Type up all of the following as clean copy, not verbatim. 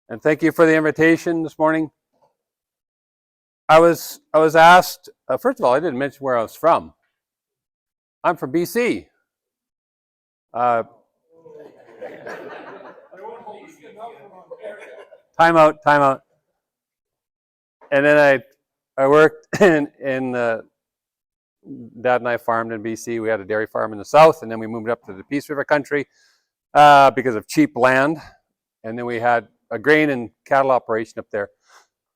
and thank you for the invitation this morning. I was asked, first of all, I didn't mention where I was from. I'm from BC. Time out. And then I worked in Dad and I farmed in BC. We had a dairy farm in the south, and then we moved up to the Peace River country because of cheap land. And then we had a grain and cattle operation up there.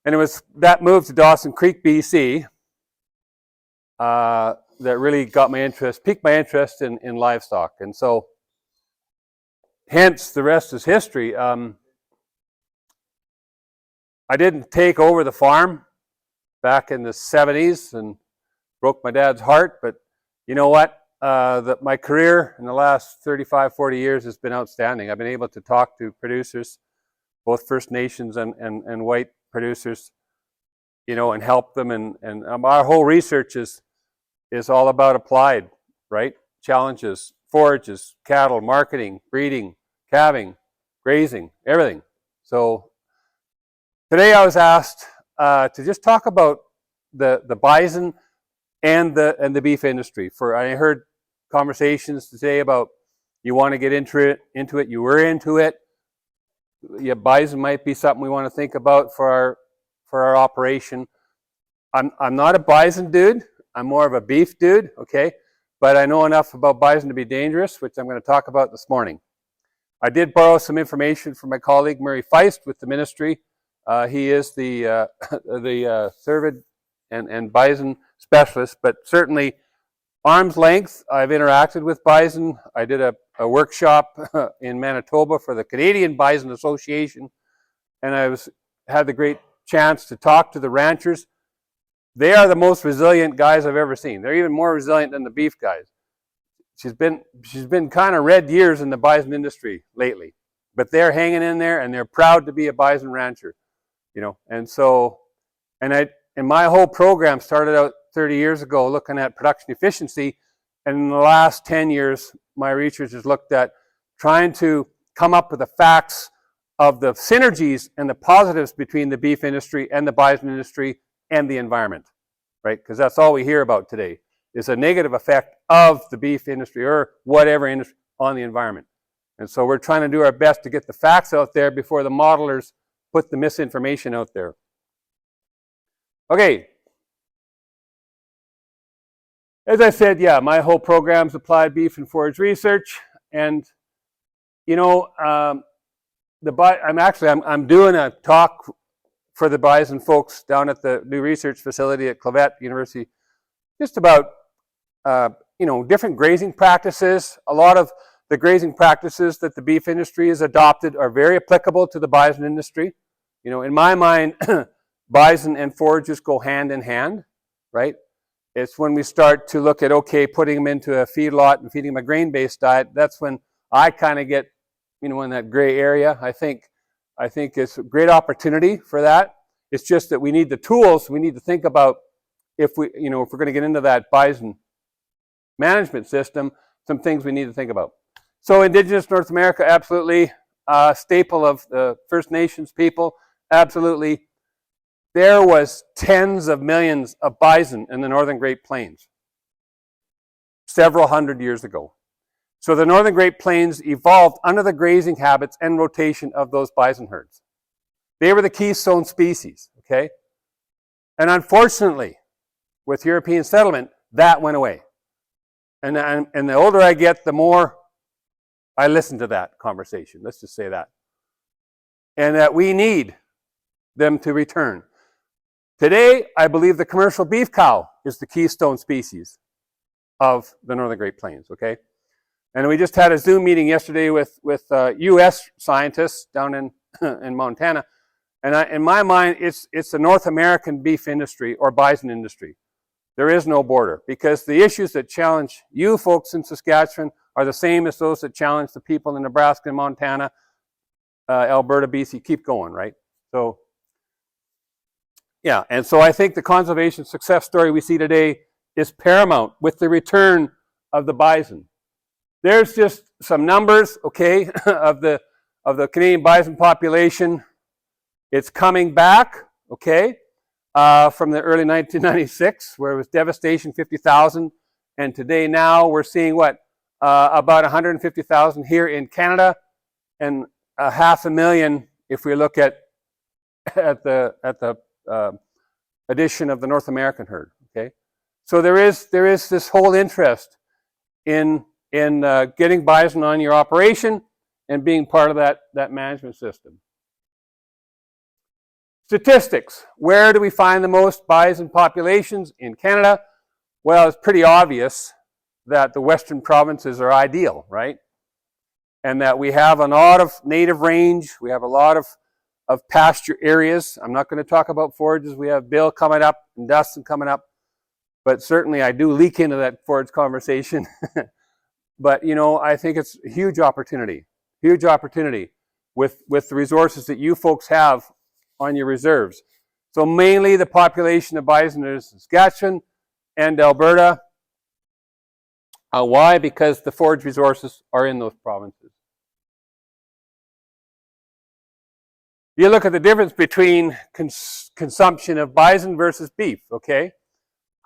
And it was that move to Dawson Creek, BC, that really got my interest, piqued my interest in livestock. And so, hence, the rest is history. I didn't take over the farm back in the 70s and broke my dad's heart, but you know what? My career in the last 35, 40 years has been outstanding. I've been able to talk to producers, both First Nations and white producers, you know, and help them. And our whole research is all about applied, right? Challenges, forages, cattle, marketing, breeding, calving, grazing, everything. So today I was asked to just talk about the bison and the beef industry. I heard conversations today about you want to get into it, you were into it. Yeah, bison might be something we want to think about for our operation. I'm not a bison dude. I'm more of a beef dude, okay? But I know enough about bison to be dangerous, which I'm going to talk about this morning. I did borrow some information from my colleague Murray Feist with the ministry. He is the cervid and bison specialist, but certainly arm's length, I've interacted with bison. I did a workshop in Manitoba for the Canadian Bison Association, and I had the great chance to talk to the ranchers. They are the most resilient guys I've ever seen. They're even more resilient than the beef guys. She's been kind of red years in the bison industry lately, but they're hanging in there, and they're proud to be a bison rancher, you know. And so, and my whole program started out 30 years ago looking at production efficiency, and in the last 10 years, my research has looked at trying to come up with the facts of the synergies and the positives between the beef industry and the bison industry and the environment, right? Because that's all we hear about today, is a negative effect of the beef industry or whatever industry on the environment. And so we're trying to do our best to get the facts out there before the modelers put the misinformation out there. Okay. As I said, yeah, my whole program's applied beef and forage research, and you know, I'm doing a talk for the bison folks down at the new research facility at Clavet University, just about you know, different grazing practices. A lot of the grazing practices that the beef industry has adopted are very applicable to the bison industry. You know, in my mind, bison and forages go hand in hand, right? It's when we start to look at, okay, putting them into a feedlot and feeding them a grain-based diet, that's when I kind of get, you know, in that gray area. I think it's a great opportunity for that. It's just that we need the tools. We need to think about if we're going to get into that bison management system, some things we need to think about. So Indigenous North America, absolutely. Staple of the First Nations people, absolutely. There was tens of millions of bison in the Northern Great Plains several hundred years ago. So the Northern Great Plains evolved under the grazing habits and rotation of those bison herds. They were the keystone species, okay? And unfortunately, with European settlement, that went away. And the older I get, the more I listen to that conversation. Let's just say that. And that we need them to return. Today, I believe the commercial beef cow is the keystone species of the Northern Great Plains, okay? And we just had a Zoom meeting yesterday with U.S. scientists down in Montana. And in my mind, it's the North American beef industry or bison industry. There is no border, because the issues that challenge you folks in Saskatchewan are the same as those that challenge the people in Nebraska and Montana, Alberta, BC, keep going, right? So, yeah, and so I think the conservation success story we see today is paramount with the return of the bison. There's just some numbers, okay, of the Canadian bison population. It's coming back, okay, from the early 1996, where it was devastation, 50,000. And today now we're seeing what? About 150,000 here in Canada, and 500,000 if we look at the addition of the North American herd. Okay, so there is this whole interest in getting bison on your operation and being part of that management system. Statistics. Where do we find the most bison populations in Canada? Well, it's pretty obvious that the western provinces are ideal, right? And that we have a lot of native range, we have a lot of pasture areas. I'm not going to talk about forages. We have Bill coming up and Dustin coming up, but certainly I do leak into that forage conversation. But, you know, I think it's a huge opportunity with the resources that you folks have on your reserves. So mainly the population of bison is Saskatchewan and Alberta. Why? Because the forage resources are in those provinces. You look at the difference between consumption of bison versus beef, okay?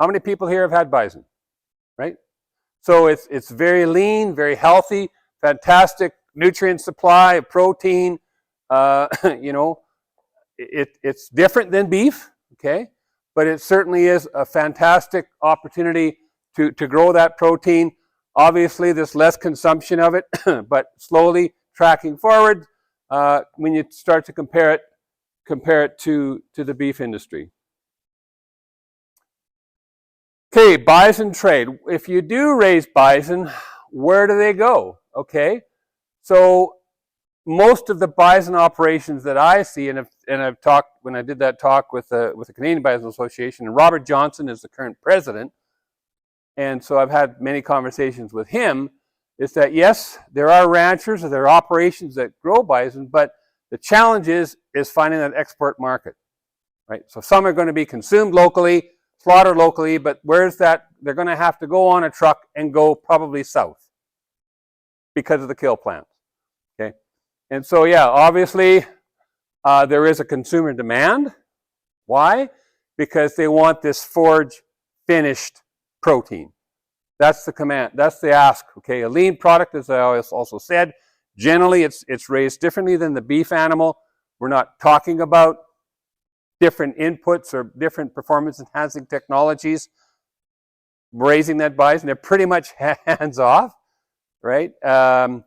How many people here have had bison, right? So it's very lean, very healthy, fantastic nutrient supply, protein. You know, it's different than beef, okay? But it certainly is a fantastic opportunity to grow that protein. Obviously, there's less consumption of it, but slowly tracking forward when you start to compare it to the beef industry. Okay, bison trade. If you do raise bison, where do they go? Okay, so most of the bison operations that I see, and I've talked when I did that talk with the Canadian Bison Association, and Robert Johnson is the current president, and so I've had many conversations with him, is that yes, there are ranchers or there are operations that grow bison, but the challenge is finding that export market, right? So some are going to be consumed locally, slaughtered locally, but where's that? They're going to have to go on a truck and go probably south because of the kill plants, okay? And so, yeah, obviously there is a consumer demand. Why? Because they want this forage finished protein. That's the command. That's the ask. Okay, a lean product, as I always also said, generally it's raised differently than the beef animal. We're not talking about different inputs or different performance enhancing technologies raising that bison. They're pretty much hands off, right? From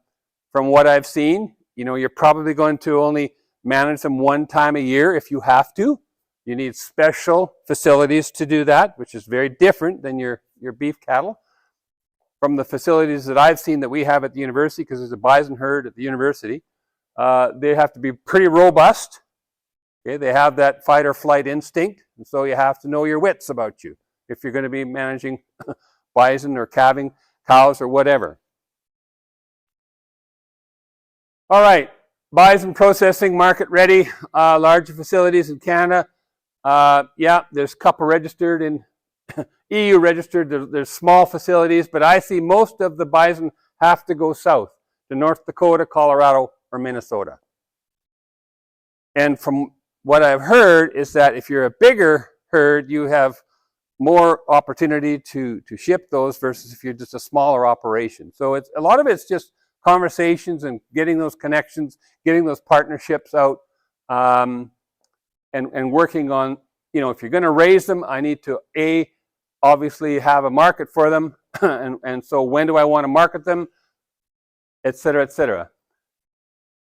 what I've seen, you know, you're probably going to only manage them one time a year if you have to. You need special facilities to do that, which is very different than your beef cattle. From the facilities that I've seen that we have at the university, because there's a bison herd at the university, they have to be pretty robust. Okay, they have that fight or flight instinct, and so you have to know your wits about you if you're going to be managing bison or calving cows or whatever. All right, bison processing, market ready, larger facilities in Canada. Yeah, there's a couple registered in EU registered. There's small facilities, but I see most of the bison have to go south to North Dakota, Colorado, or Minnesota. And from what I've heard is that if you're a bigger herd, you have more opportunity to ship those versus if you're just a smaller operation. So it's a lot of it's just conversations and getting those connections, getting those partnerships out, and working on, you know, if you're going to raise them, I need to obviously have a market for them, and so when do I want to market them, et cetera, et cetera.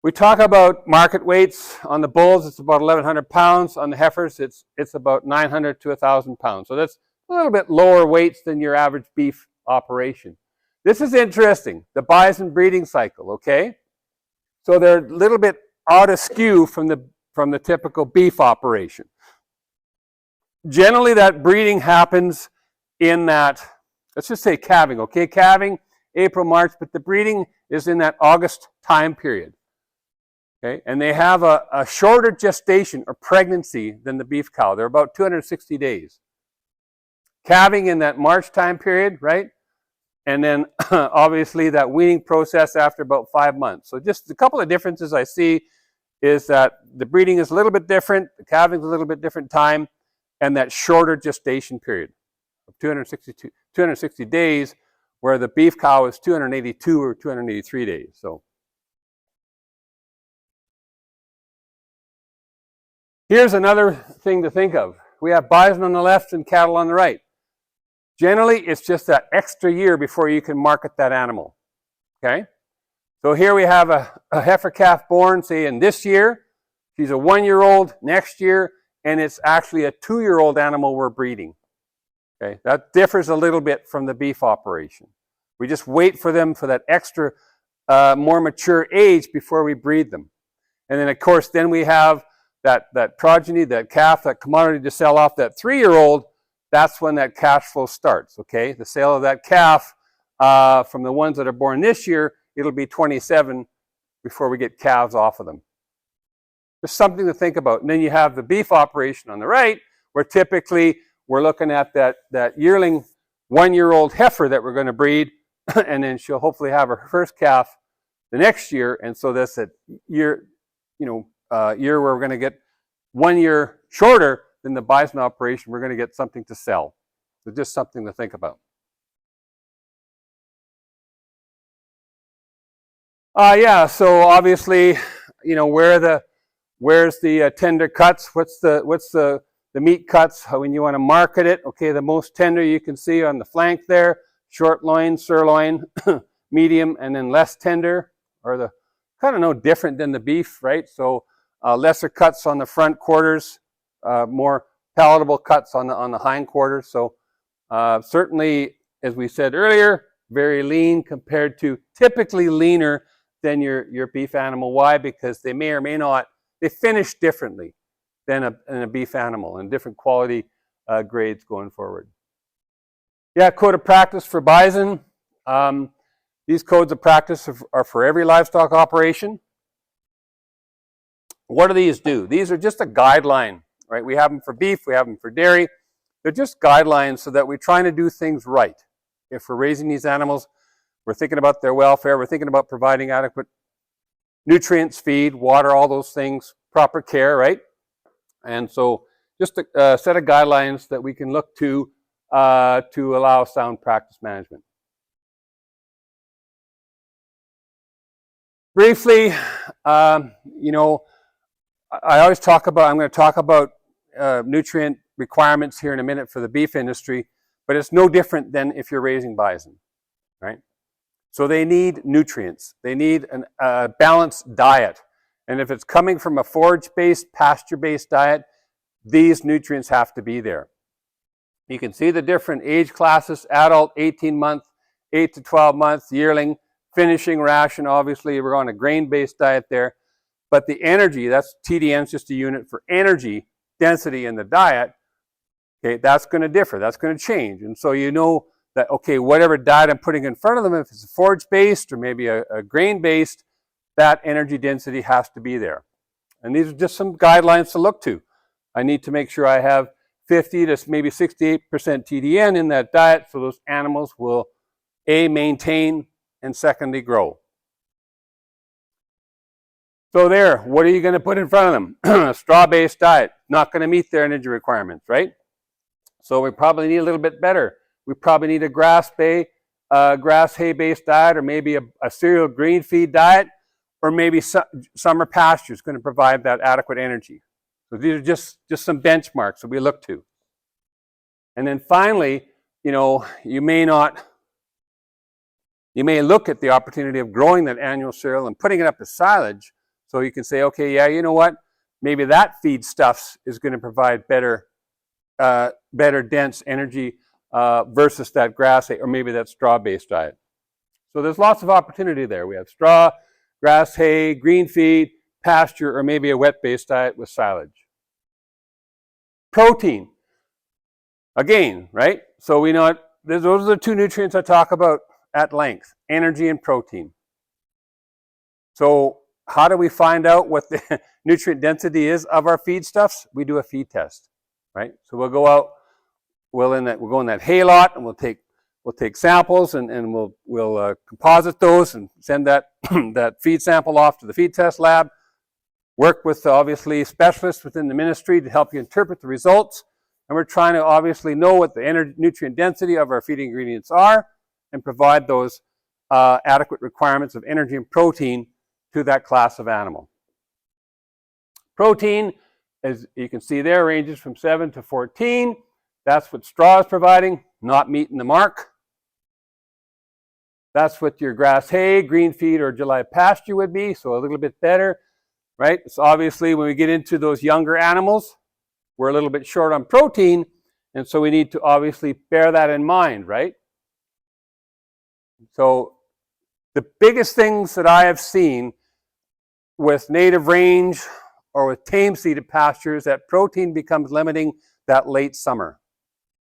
We talk about market weights. On the bulls, it's about 1,100 pounds. On the heifers, it's about 900 to 1,000 pounds. So that's a little bit lower weights than your average beef operation. This is interesting, the bison breeding cycle, okay? So they're a little bit out of skew from the typical beef operation. Generally, that breeding happens in that, let's just say calving, okay? Calving, April, March, but the breeding is in that August time period. Okay, and they have a shorter gestation or pregnancy than the beef cow. They're about 260 days. Calving in that March time period, right? And then obviously that weaning process after about 5 months. So just a couple of differences I see is that the breeding is a little bit different, the calving is a little bit different time, and that shorter gestation period of 260 days, where the beef cow is 282 or 283 days. So here's another thing to think of. We have bison on the left and cattle on the right. Generally, it's just that extra year before you can market that animal. Okay? So here we have a heifer calf born, say, in this year. She's a 1-year-old next year, and it's actually a 2-year-old animal we're breeding. Okay? That differs a little bit from the beef operation. We just wait for them for that extra, more mature age before we breed them. And then, of course, then we have that progeny, that calf, that commodity to sell off, that 3-year-old. That's when that cash flow starts, okay? The sale of that calf from the ones that are born this year, it'll be 27 before we get calves off of them. Just something to think about. And then you have the beef operation on the right, where typically we're looking at that yearling 1-year-old heifer that we're going to breed, and then she'll hopefully have her first calf the next year. And so that's a year, year where we're going to get 1 year shorter than the bison operation. We're going to get something to sell. So just something to think about. So obviously, where's the tender cuts? What's the meat cuts? When you want to market it, okay, the most tender you can see on the flank there, short loin, sirloin, medium, and then less tender, or the kind of no different than the beef, right? So lesser cuts on the front quarters, more palatable cuts on the hind quarters. So certainly, as we said earlier, very lean compared to typically leaner than your beef animal. Why? Because they may or may not, they finish differently than a beef animal, and different quality grades going forward. Yeah, code of practice for bison. These codes of practice are for every livestock operation. What do these do? These are just a guideline, right? We have them for beef, we have them for dairy. They're just guidelines so that we're trying to do things right. If we're raising these animals, we're thinking about their welfare, we're thinking about providing adequate nutrients, feed, water, all those things, proper care, right? And so just a set of guidelines that we can look to allow sound practice management. Briefly, I always talk about, I'm going to talk about nutrient requirements here in a minute for the beef industry, but it's no different than if you're raising bison, right? So they need nutrients. They need a balanced diet. And if it's coming from a forage-based, pasture-based diet, these nutrients have to be there. You can see the different age classes: adult, 18 months, 8 to 12 months, yearling, finishing ration. Obviously, we're on a grain-based diet there. But the energy, that's TDN, is just a unit for energy density in the diet. Okay, that's going to differ. That's going to change. And so you know that, okay, whatever diet I'm putting in front of them, if it's a forage-based or maybe a grain-based, that energy density has to be there. And these are just some guidelines to look to. I need to make sure I have 50 to maybe 68% TDN in that diet, so those animals will, A, maintain, and secondly, grow. So there, what are you going to put in front of them? A straw-based diet, not going to meet their energy requirements, right? So we probably need a little bit better. We probably need a grass hay-based diet, or maybe a cereal green feed diet, or maybe summer pasture is going to provide that adequate energy. So these are just some benchmarks that we look to. And then finally, you may look at the opportunity of growing that annual cereal and putting it up as silage. So you can say, okay, yeah, you know what? Maybe that feed stuff is going to provide better dense energy versus that grass hay, or maybe that straw-based diet. So there's lots of opportunity there. We have straw, grass hay, green feed, pasture, or maybe a wet-based diet with silage. Protein. Again, right? So we know those are the two nutrients I talk about at length: energy and protein. So how do we find out what the nutrient density is of our feedstuffs? We do a feed test, right? So we'll go out, we'll go in that hay lot, and we'll take samples, and we'll composite those and send that that feed sample off to the feed test lab. work with, obviously, specialists within the ministry to help you interpret the results. And we're trying to obviously know what the nutrient density of our feed ingredients are and provide those adequate requirements of energy and protein to that class of animal. Protein, as you can see there, ranges from 7 to 14. That's what straw is providing, not meeting the mark. That's what your grass hay, green feed, or July pasture would be, so a little bit better, right? So obviously when we get into those younger animals, we're a little bit short on protein, and so we need to obviously bear that in mind, right? So the biggest things that I have seen with native range or with tame seeded pastures, that protein becomes limiting that late summer.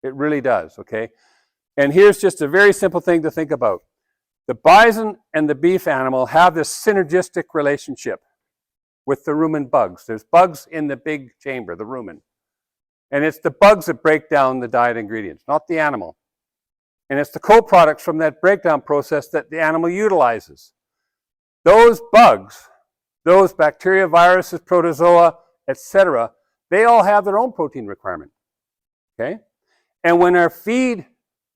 It really does, okay? And here's just a very simple thing to think about. The bison and the beef animal have this synergistic relationship with the rumen bugs. There's bugs in the big chamber, the rumen. And it's the bugs that break down the diet ingredients, not the animal. And it's the co-products from that breakdown process that the animal utilizes. Those bugs, those bacteria, viruses, protozoa, etc., they all have their own protein requirement, okay? And when our feed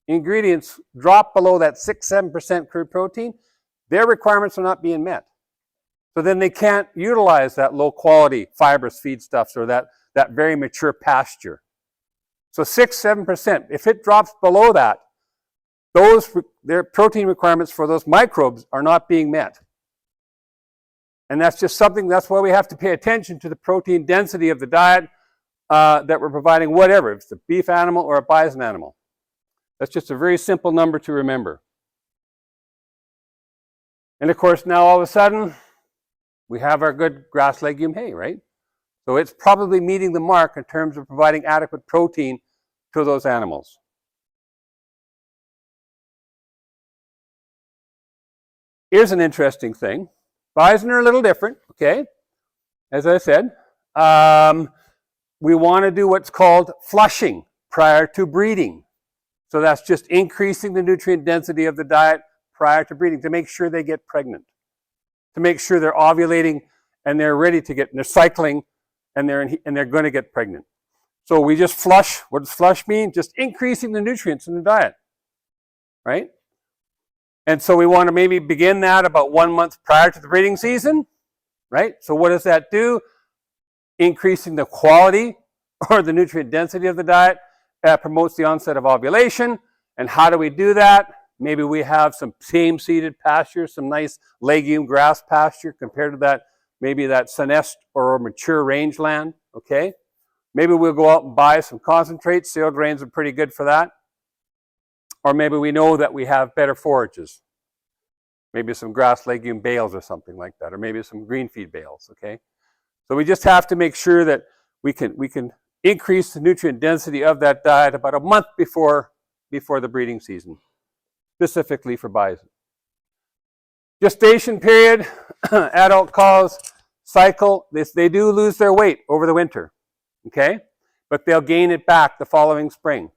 ingredients drop below that 6-7% crude protein, their requirements are not being met. So then they can't utilize that low quality fibrous feedstuffs or that very mature pasture. So 6-7%, if it drops below that, their protein requirements for those microbes are not being met. And that's just something, that's why we have to pay attention to the protein density of the diet that we're providing, whatever, if it's a beef animal or a bison animal. That's just a very simple number to remember. And of course, now all of a sudden, we have our good grass legume hay, right? So it's probably meeting the mark in terms of providing adequate protein to those animals. Here's an interesting thing. Bison are a little different, okay? As I said, we want to do what's called flushing prior to breeding. So that's just increasing the nutrient density of the diet prior to breeding to make sure they get pregnant, to make sure they're ovulating and they're ready to get, and they're cycling and they're going to get pregnant. So we just flush. What does flush mean? Just increasing the nutrients in the diet, right? And so we want to maybe begin that about 1 month prior to the breeding season, right? So what does that do? Increasing the quality or the nutrient density of the diet promotes the onset of ovulation. And how do we do that? Maybe we have some tame-seeded pasture, some nice legume grass pasture compared to that, maybe that senesced or mature rangeland, okay? Maybe we'll go out and buy some concentrate. Cereal grains are pretty good for that. Or maybe we know that we have better forages. Maybe some grass legume bales or something like that, or maybe some green feed bales, okay? So we just have to make sure that we can increase the nutrient density of that diet about a month before the breeding season, specifically for bison. Gestation period, adult cows cycle, they do lose their weight over the winter, okay? But they'll gain it back the following spring.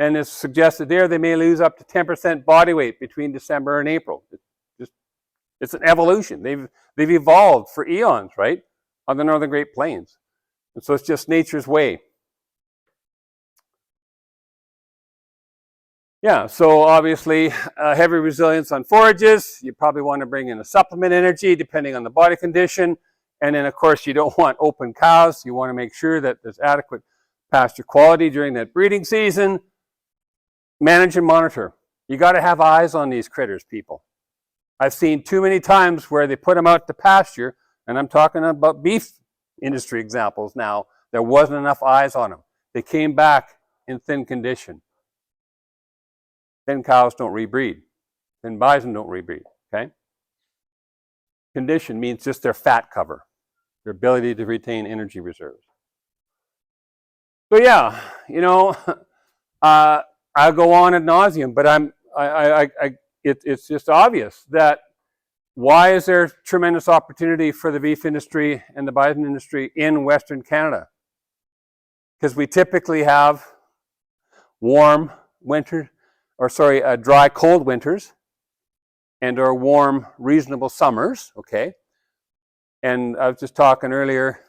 And as suggested there, they may lose up to 10% body weight between December and April. It's an evolution. They've evolved for eons, right, on the Northern Great Plains. And so it's just nature's way. Yeah, so obviously heavy resilience on forages. You probably want to bring in a supplement energy depending on the body condition. And then, of course, you don't want open cows. You want to make sure that there's adequate pasture quality during that breeding season. Manage and monitor. You got to have eyes on these critters, people. I've seen too many times where they put them out to pasture, and I'm talking about beef industry examples now. There wasn't enough eyes on them. They came back in thin condition. Thin cows don't rebreed. Thin bison don't rebreed, okay? Condition means just their fat cover, their ability to retain energy reserves. So yeah, you know, I'll go on ad nauseum, but it's just obvious that why is there tremendous opportunity for the beef industry and the bison industry in Western Canada? Because we typically have warm winter, dry, cold winters, and our warm, reasonable summers, okay? And I was just talking earlier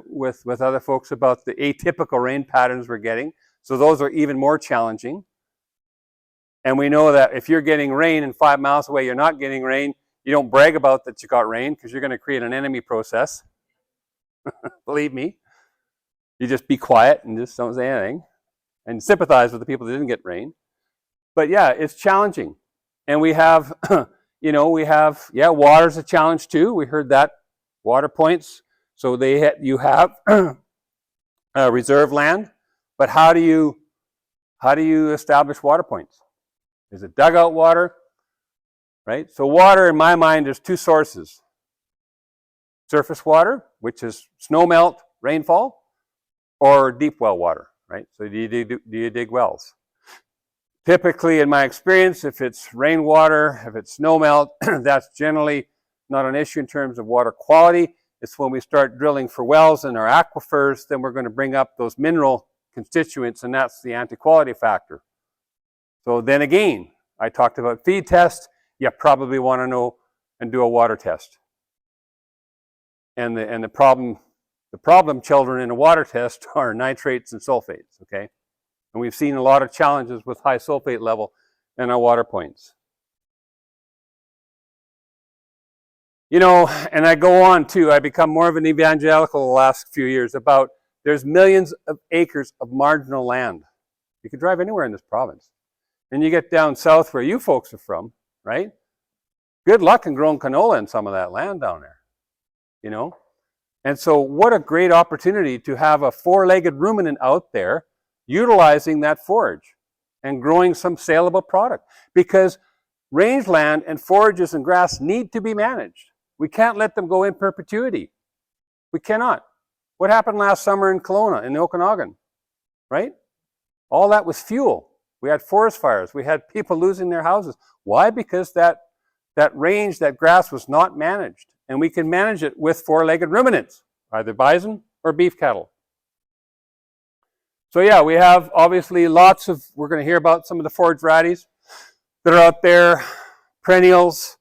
with other folks about the atypical rain patterns we're getting. So those are even more challenging. And we know that if you're getting rain and 5 miles away, you're not getting rain, you don't brag about that you got rain because you're going to create an enemy process. Believe me. You just be quiet and just don't say anything and sympathize with the people that didn't get rain. But yeah, it's challenging. And we have, water's a challenge too. We heard that, water points. So you have reserve land, but how do you establish water points? Is it dugout water? Right? So water, in my mind, there's two sources. Surface water, which is snowmelt, rainfall, or deep well water, right? So do you dig wells? Typically, in my experience, if it's rainwater, if it's snowmelt, that's generally not an issue in terms of water quality. It's when we start drilling for wells in our aquifers, then we're going to bring up those mineral constituents, and that's the anti-quality factor. So then again, I talked about feed test. You probably want to know and do a water test. And the problem children in a water test are nitrates and sulfates, okay? And we've seen a lot of challenges with high sulfate level in our water points. You know, and I go on too, I become more of an evangelical the last few years about there's millions of acres of marginal land. You can drive anywhere in this province. And you get down south where you folks are from, right? Good luck in growing canola in some of that land down there, you know? And so what a great opportunity to have a four-legged ruminant out there utilizing that forage and growing some saleable product. Because rangeland and forages and grass need to be managed. We can't let them go in perpetuity. We cannot. What happened last summer in Kelowna, in the Okanagan, right? All that was fuel. We had forest fires. We had people losing their houses. Why? Because that range, that grass was not managed. And we can manage it with four-legged ruminants, either bison or beef cattle. So yeah, we have obviously we're going to hear about some of the forage varieties that are out there, perennials,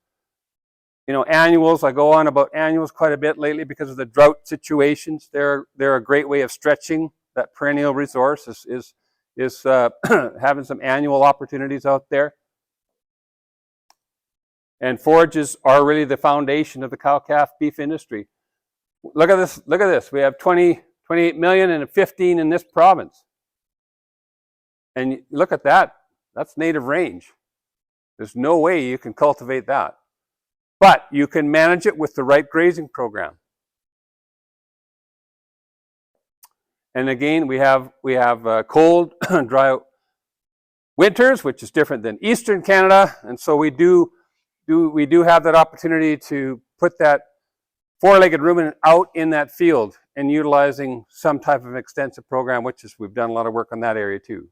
you know, annuals. I go on about annuals quite a bit lately because of the drought situations. They're a great way of stretching that perennial resource is having some annual opportunities out there. And forages are really the foundation of the cow-calf beef industry. Look at this. Look at this. We have 28 million and 15 in this province. And look at that. That's native range. There's no way you can cultivate that. But you can manage it with the right grazing program. And again, we have cold, dry winters, which is different than Eastern Canada. And so we do have that opportunity to put that four-legged ruminant out in that field and utilizing some type of extensive program, we've done a lot of work on that area too.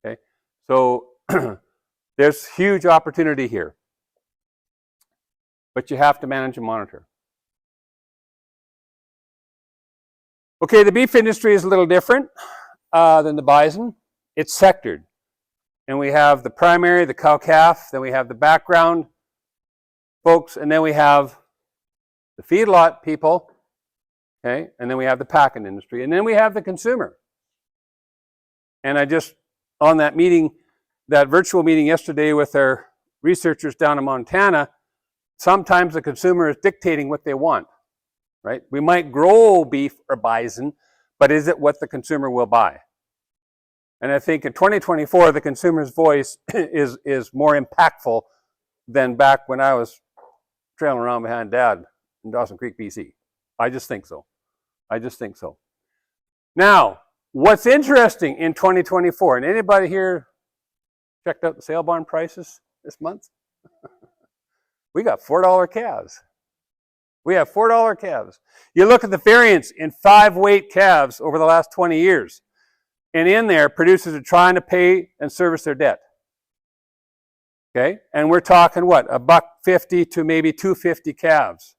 Okay, so there's huge opportunity here, but you have to manage and monitor. Okay, the beef industry is a little different than the bison. It's sectored. And we have the primary, the cow-calf, then we have the background folks, and then we have the feedlot people, okay, and then we have the packing industry, and then we have the consumer. And I just, on that meeting, that virtual meeting yesterday with our researchers down in Montana, sometimes the consumer is dictating what they want, right? We might grow beef or bison, but is it what the consumer will buy? And I think in 2024, the consumer's voice is more impactful than back when I was trailing around behind Dad in Dawson Creek, BC. I just think so. I just think so. Now, what's interesting in 2024, and anybody here checked out the sale barn prices this month? We got $4 calves. We have $4 calves. You look at the variance in 5-weight calves over the last 20 years. And in there, producers are trying to pay and service their debt. Okay? And we're talking what? $1.50 to maybe $2.50 calves.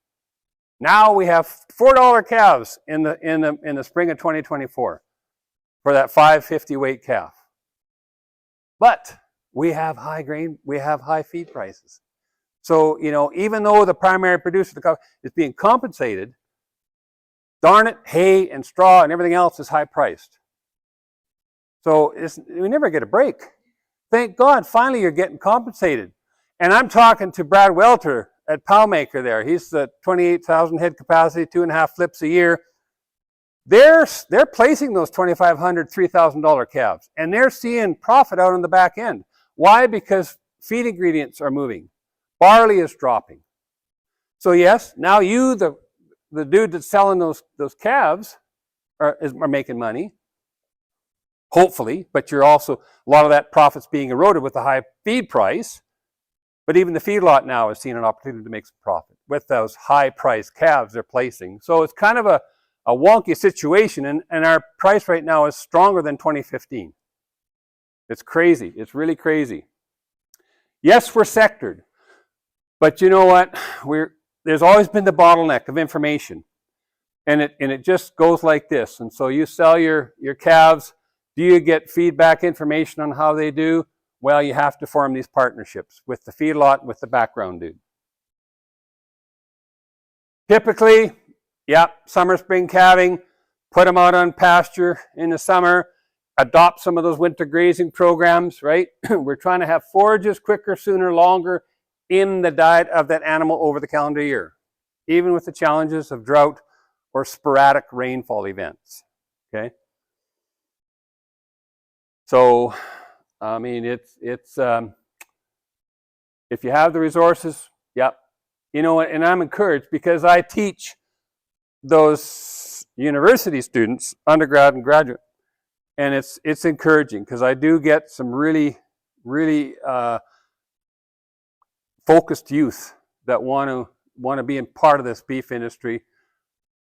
Now we have $4 calves in the spring of 2024 for that 550 weight calf. But we have high grain, we have high feed prices. So, even though the primary producer of the cow is being compensated, darn it, hay and straw and everything else is high priced. So we never get a break. Thank God, finally you're getting compensated. And I'm talking to Brad Welter at Powmaker there. He's the 28,000 head capacity, 2.5 flips a year. They're placing those $2,500, $3,000 calves, and they're seeing profit out on the back end. Why? Because feed ingredients are moving. Barley is dropping. So yes, now you, the dude that's selling those calves, are making money, hopefully, but you're also, a lot of that profit's being eroded with the high feed price. But even the feedlot now is seeing an opportunity to make some profit with those high-priced calves they're placing. So it's kind of a wonky situation, and our price right now is stronger than 2015. It's crazy. It's really crazy. Yes, we're sectored, but you know what? There's always been the bottleneck of information, and it just goes like this. And so you sell your calves. Do you get feedback information on how they do? Well, you have to form these partnerships with the feedlot, with the background dude. Typically, summer, spring calving, put them out on pasture in the summer, adopt some of those winter grazing programs, right? We're trying to have forages quicker, sooner, longer in the diet of that animal over the calendar year, even with the challenges of drought or sporadic rainfall events, okay? So, I mean, it's if you have the resources, and I'm encouraged because I teach those university students, undergrad and graduate, and it's encouraging because I do get some really, really focused youth that want to be in part of this beef industry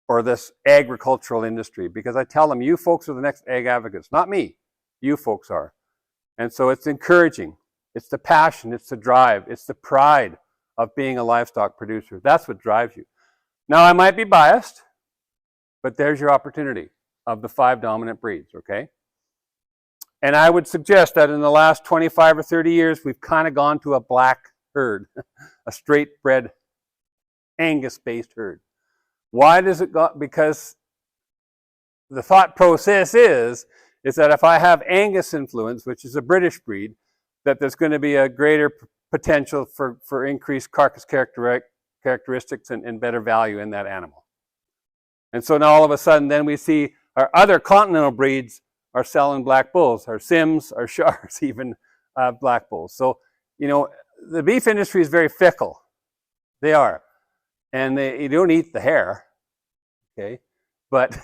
or this agricultural industry, because I tell them, you folks are the next ag advocates, not me, you folks are. And so it's encouraging. It's the passion, it's the drive, it's the pride of being a livestock producer. That's what drives you. Now, I might be biased, but there's your opportunity of the 5 dominant breeds, okay? And I would suggest that in the last 25 or 30 years, we've kind of gone to a black herd, a straight bred Angus-based herd. Why does it go? Because the thought process is that if I have Angus influence, which is a British breed, that there's going to be a greater potential for increased carcass characteristics and better value in that animal. And so now all of a sudden then we see our other continental breeds are selling black bulls, our Sims, our Shars, even black bulls. So, the beef industry is very fickle. They are. And you don't eat the hair, okay? But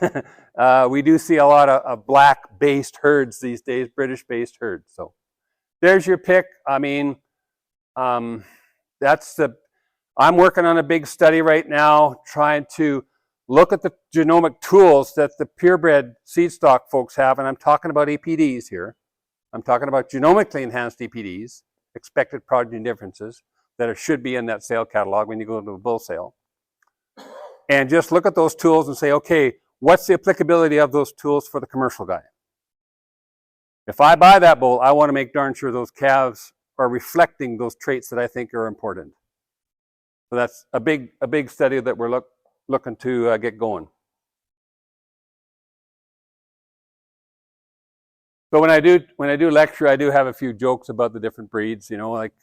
we do see a lot of black-based herds these days, British-based herds. So there's your pick. I mean, I'm working on a big study right now trying to look at the genomic tools that the purebred seed stock folks have, and I'm talking about APDs here. I'm talking about genomically enhanced APDs, expected progeny differences, that should be in that sale catalog when you go to a bull sale. And just look at those tools and say, okay, what's the applicability of those tools for the commercial guy? If I buy that bull, I want to make darn sure those calves are reflecting those traits that I think are important. So that's a big study that we're looking to get going. So when I do lecture, I do have a few jokes about the different breeds. Like,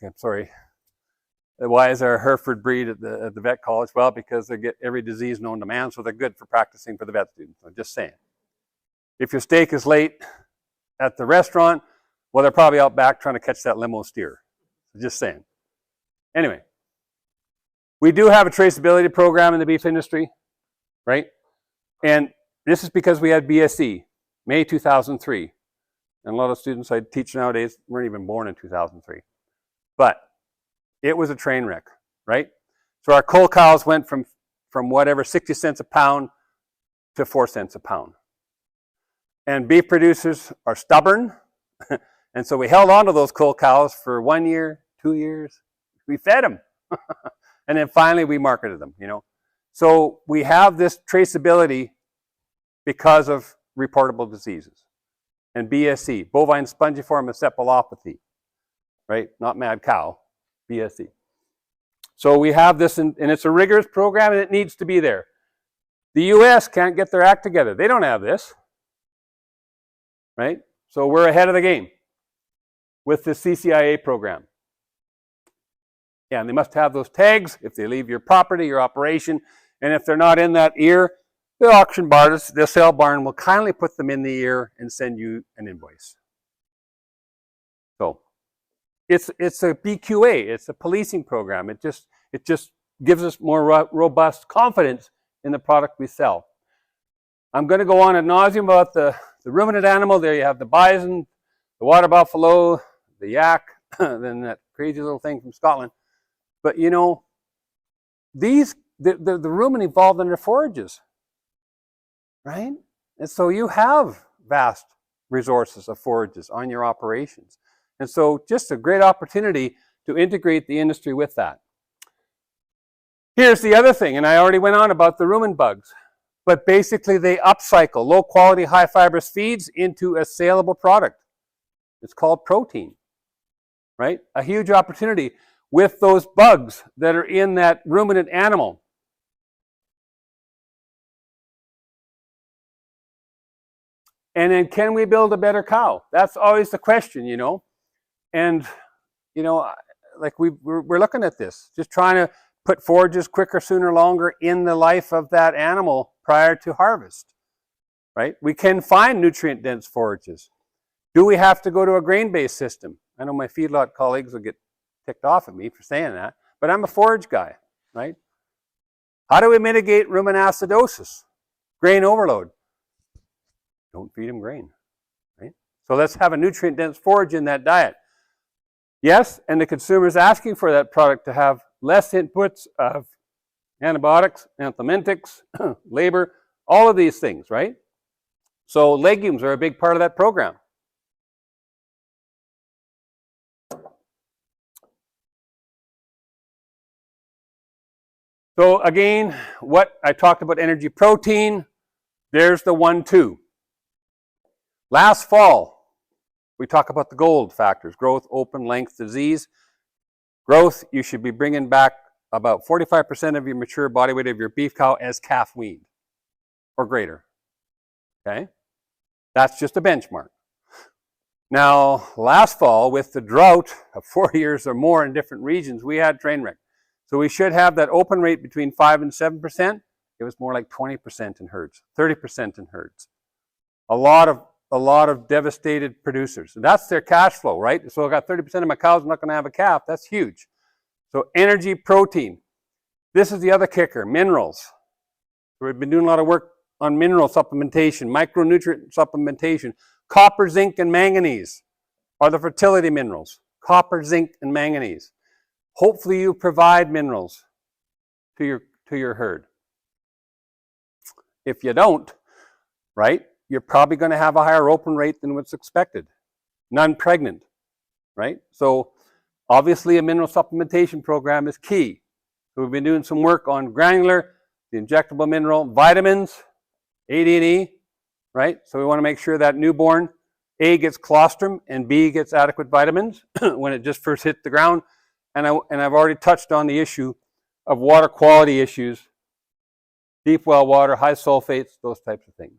why is there a Hereford breed at the vet college? Well, because they get every disease known to man, so they're good for practicing for the vet students. I'm just saying. If your steak is late at the restaurant, well, they're probably out back trying to catch that limo steer. Just saying. Anyway, we do have a traceability program in the beef industry, right? And this is because we had BSE, May 2003. And a lot of students I teach nowadays weren't even born in 2003. But it was a train wreck, right? So our cull cows went from whatever, 60 cents a pound to 4 cents a pound. And beef producers are stubborn. And so we held on to those cull cows for 1 year, 2 years. We fed them. And then finally we marketed them, So we have this traceability because of reportable diseases. And BSE, bovine spongiform encephalopathy, right? Not mad cow, BSE. So we have this, and it's a rigorous program, and it needs to be there. The U.S. can't get their act together. They don't have this, right? So we're ahead of the game with the CCIA program. Yeah, and they must have those tags if they leave your property, your operation, and if they're not in that ear, the auction barn, the sale barn will kindly put them in the ear and send you an invoice. So it's a BQA, it's a policing program. It just gives us more robust confidence in the product we sell. I'm going to go on ad nauseum about the ruminant animal. There you have the bison, the water buffalo, the yak, then that crazy little thing from Scotland. But you know, the rumen evolved under forages, right? And so you have vast resources of forages on your operations. And so just a great opportunity to integrate the industry with that. Here's the other thing, and I already went on about the rumen bugs, but basically they upcycle low quality, high fibrous feeds into a saleable product. It's called protein, right? A huge opportunity with those bugs that are in that ruminant animal. And then can we build a better cow? That's always the question, you know. And, you know, like we're looking at this, just trying to put forages quicker, sooner, longer in the life of that animal prior to harvest, right? We can find nutrient-dense forages. Do we have to go to a grain-based system? I know my feedlot colleagues will get ticked off at me for saying that, but I'm a forage guy, right? How do we mitigate rumen acidosis? Grain overload. Don't feed them grain, right? So let's have a nutrient-dense forage in that diet. Yes, and the consumer is asking for that product to have less inputs of antibiotics, anthelmintics, labor, all of these things, right? So legumes are a big part of that program. So again, what I talked about energy protein, there's the 1-2. Last fall, we talked about the gold factors, growth, open, length, disease. Growth, you should be bringing back about 45% of your mature body weight of your beef cow as calf weaned or greater, okay? That's just a benchmark. Now, last fall, with the drought of 4 years or more in different regions, we had train wreck. So we should have that open rate between 5 and 7%. It was more like 20% in herds, 30% in herds. A lot of devastated producers. And that's their cash flow, right? So I got 30% of my cows, I'm not going to have a calf. That's huge. So energy, protein. This is the other kicker, minerals. So we've been doing a lot of work on mineral supplementation, micronutrient supplementation. Copper, zinc, and manganese are the fertility minerals. Copper, zinc, and manganese. Hopefully you provide minerals to your herd. If you don't, right, you're probably going to have a higher open rate than what's expected. Non-pregnant, right? So obviously a mineral supplementation program is key. So we've been doing some work on granular, the injectable mineral, vitamins, A, D, and E, right? So we want to make sure that newborn, A, gets colostrum and B, gets adequate vitamins when it just first hit the ground. And I've already touched on the issue of water quality issues, deep well water, high sulfates, those types of things.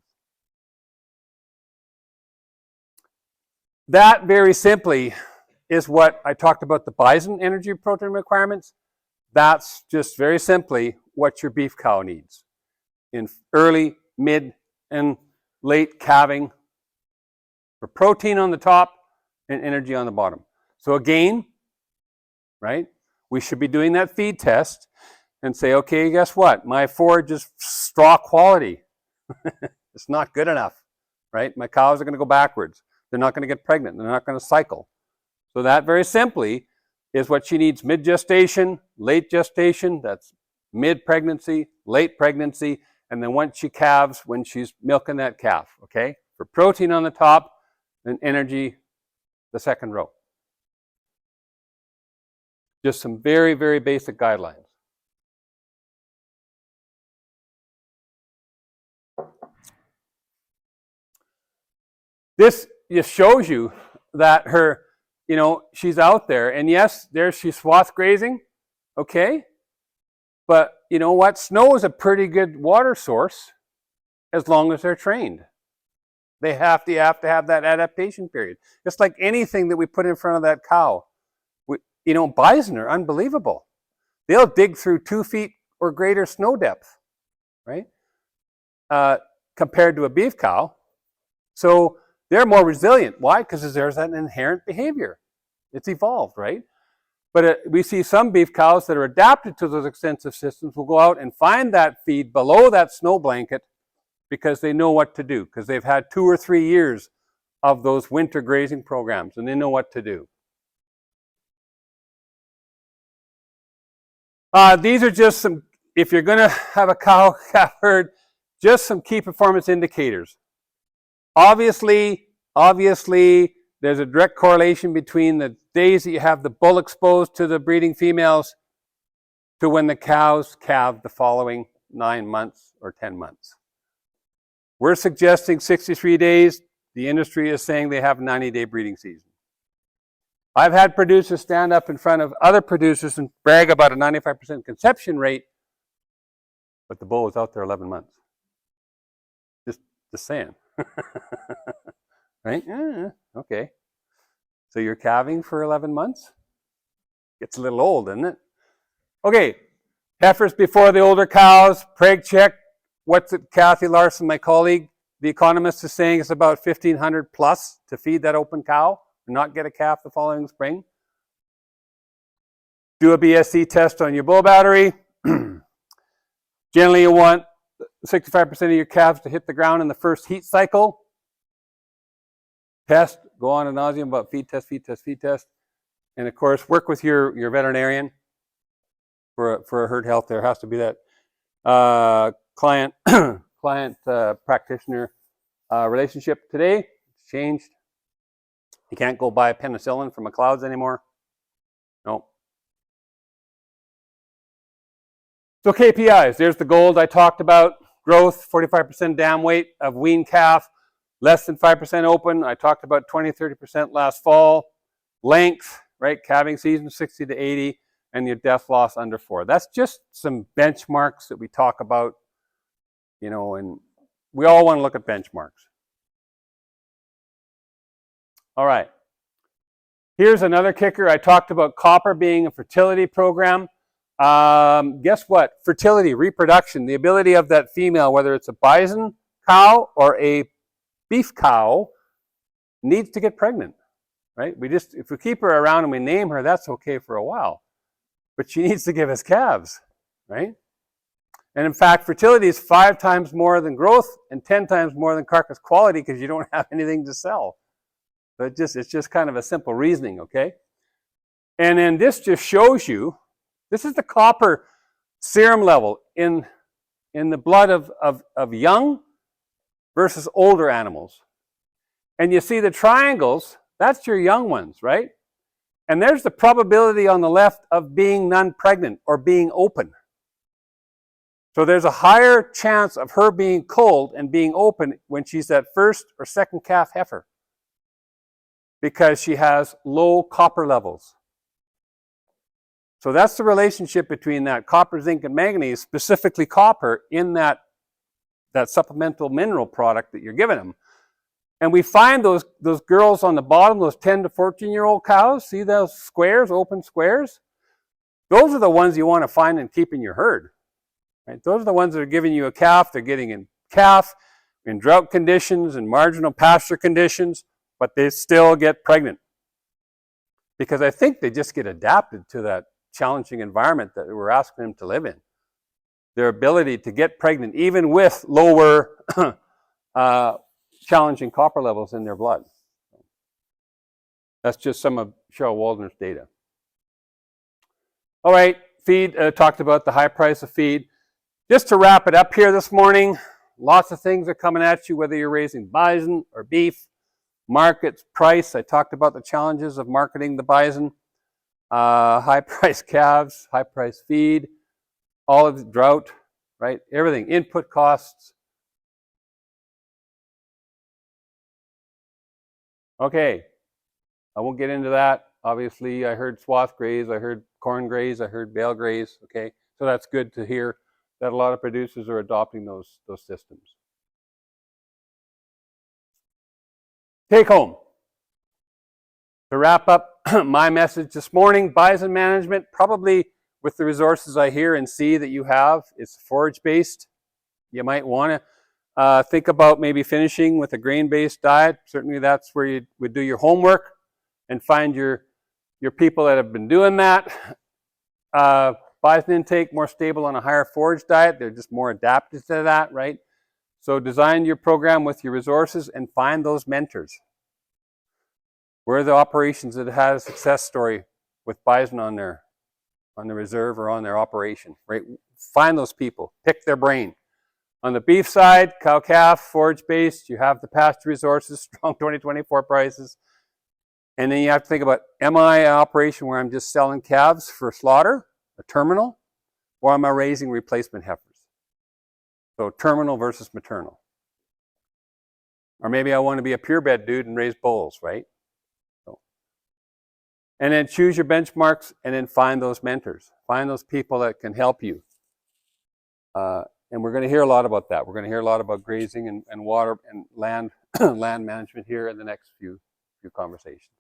That very simply is what I talked about the bison energy protein requirements. That's just very simply what your beef cow needs in early, mid, and late calving for protein on the top and energy on the bottom. So again, right, we should be doing that feed test and say, okay, guess what? My forage is straw quality. It's not good enough, right? My cows are going to go backwards. They're not going to get pregnant. They're not going to cycle. So that very simply is what she needs mid-gestation, late gestation, that's mid-pregnancy, late pregnancy, and then once she calves, when she's milking that calf, okay? For protein on the top and energy, the second row. Just some very, very basic guidelines. This just shows you that her, you know, she's out there, and yes, there she's swath grazing, okay? But you know what? Snow is a pretty good water source as long as they're trained. They have to have that adaptation period. Just like anything that we put in front of that cow. Bison are unbelievable. They'll dig through 2 feet or greater snow depth, right? Compared to a beef cow. So they're more resilient. Why? Because there's that inherent behavior. It's evolved, right? But we see some beef cows that are adapted to those extensive systems will go out and find that feed below that snow blanket because they know what to do, because they've had 2 or 3 years of those winter grazing programs and they know what to do. These are just some, if you're going to have a cow-calf herd, just some key performance indicators. Obviously, there's a direct correlation between the days that you have the bull exposed to the breeding females to when the cows calve the following 9 months or 10 months. We're suggesting 63 days. The industry is saying they have a 90-day breeding season. I've had producers stand up in front of other producers and brag about a 95% conception rate, but the bull was out there 11 months. Just saying. Right? Yeah, okay. So you're calving for 11 months? Gets a little old, isn't it? Okay. Heifers before the older cows, preg check. What's it, Kathy Larson, my colleague, the economist, is saying it's about 1,500 plus to feed that open cow and not get a calf the following spring. Do a BSC test on your bull battery. Generally, you want 65% of your calves to hit the ground in the first heat cycle. Test, go on ad nauseum about feed test. And of course, work with your veterinarian for a herd health. There has to be that client practitioner relationship. Today, it's changed. You can't go buy penicillin from McLeod's anymore. No. So KPIs, there's the gold I talked about. Growth, 45% dam weight of wean calf, less than 5% open. I talked about 20-30% last fall. Length, right, calving season 60 to 80, and your death loss under 4. That's just some benchmarks that we talk about, and we all want to look at benchmarks. All right. Here's another kicker. I talked about copper being a fertility program. Guess what? Fertility, reproduction, the ability of that female, whether it's a bison cow or a beef cow, needs to get pregnant, right? If we keep her around and we name her, that's okay for a while. But she needs to give us calves, right? And in fact, fertility is 5 times more than growth and 10 times more than carcass quality because you don't have anything to sell. So it's just kind of a simple reasoning, okay? And then this just shows you, this is the copper serum level in the blood of young versus older animals. And you see the triangles, that's your young ones, right? And there's the probability on the left of being non-pregnant or being open. So there's a higher chance of her being cold and being open when she's that first or second calf heifer because she has low copper levels. So that's the relationship between that copper, zinc, and manganese, specifically copper, in that supplemental mineral product that you're giving them. And we find those girls on the bottom, those 10 to 14-year-old cows, see those squares, open squares? Those are the ones you want to find and keep in your herd. Right? Those are the ones that are giving you a calf. They're getting in calf in drought conditions and marginal pasture conditions, but they still get pregnant. Because I think they just get adapted to that challenging environment that we're asking them to live in. Their ability to get pregnant, even with lower challenging copper levels in their blood. That's just some of Cheryl Waldner's data. All right, feed, talked about the high price of feed. Just to wrap it up here this morning, lots of things are coming at you, whether you're raising bison or beef. Markets, price, I talked about the challenges of marketing the bison. High price calves, high price feed, all of the drought, right? Everything, input costs. Okay, I won't get into that. Obviously, I heard swath graze, I heard corn graze, I heard bale graze. Okay, so that's good to hear that a lot of producers are adopting those systems. Take home. To wrap up my message this morning, bison management, probably with the resources I hear and see that you have, it's forage-based. You might want to think about maybe finishing with a grain-based diet. Certainly that's where you would do your homework and find your people that have been doing that. Bison intake, more stable on a higher forage diet. They're just more adapted to that, right? So design your program with your resources and find those mentors. Where are the operations that had a success story with bison on the reserve or on their operation, right? Find those people, pick their brain. On the beef side, cow-calf, forage-based, you have the pasture resources, strong 2024 prices. And then you have to think about, am I an operation where I'm just selling calves for slaughter, a terminal, or am I raising replacement heifers? So terminal versus maternal. Or maybe I want to be a purebred dude and raise bulls, right? So. And then choose your benchmarks and then find those mentors. Find those people that can help you. And we're going to hear a lot about that. We're going to hear a lot about grazing and water and land land management here in the next few conversations.